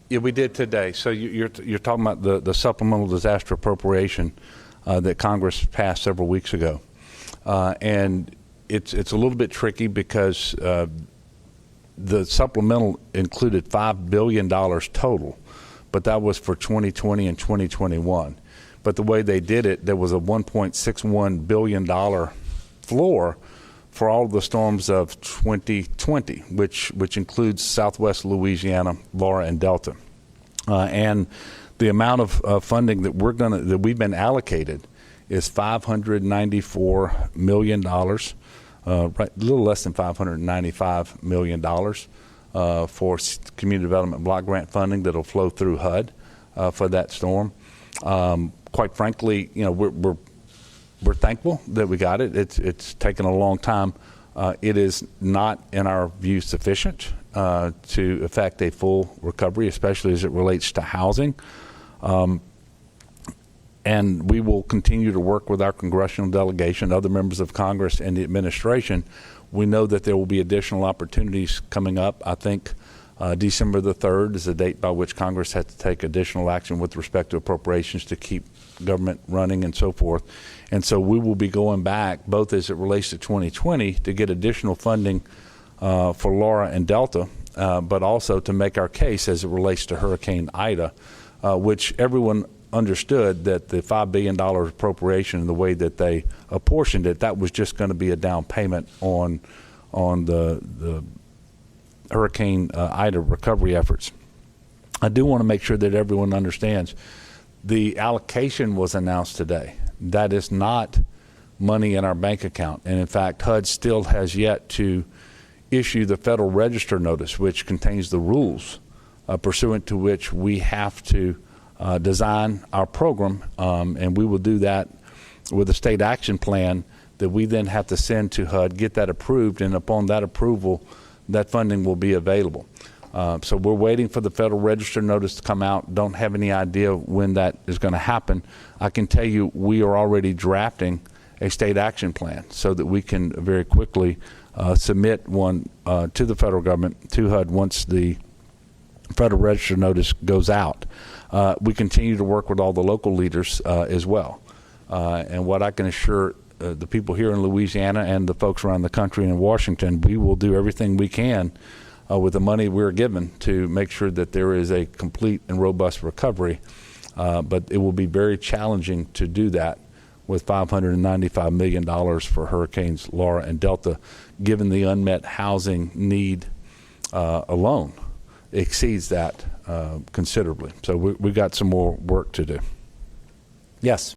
Yeah, we did today. So you're talking about the supplemental disaster appropriation that Congress passed several weeks ago, and it's a little bit tricky because the supplemental included $5 billion total, but that was for 2020 and 2021. But the way they did it, there was a $1.61 billion floor for all of the storms of 2020, which includes Southwest Louisiana, Laura, and Delta. And the amount of funding that we've been allocated is $594 million, right, a little less than $595 million for community development block grant funding that'll flow through HUD for that storm. Quite frankly, we're thankful that we got it. It's taken a long time. It is not, in our view, sufficient to effect a full recovery, especially as it relates to housing. And we will continue to work with our congressional delegation, other members of Congress, and the administration. We know that there will be additional opportunities coming up. I think December the 3rd is the date by which Congress has to take additional action with respect to appropriations to keep government running and so forth. And so we will be going back, both as it relates to 2020, to get additional funding for Laura and Delta, but also to make our case as it relates to Hurricane Ida, which everyone understood that the $5 billion appropriation and the way that they apportioned it, that was just going to be a down payment on the Hurricane Ida recovery efforts. I do want to make sure that everyone understands the allocation was announced today. That is not money in our bank account. And in fact, HUD still has yet to issue the Federal Register notice, which contains the rules pursuant to which we have to design our program. And we will do that with a state action plan that we then have to send to HUD, get that approved, and upon that approval, that funding will be available. So we're waiting for the Federal Register notice to come out. Don't have any idea when that is going to happen. I can tell you we are already drafting a state action plan so that we can very quickly submit one to the federal government, to HUD, once the Federal Register notice goes out. We continue to work with all the local leaders as well. And what I can assure the people here in Louisiana and the folks around the country and in Washington, we will do everything we can with the money we're given to make sure that there is a complete and robust recovery. But it will be very challenging to do that with $595 million for Hurricanes Laura and Delta, given the unmet housing need alone exceeds that considerably. So we've got some more work to do. Yes.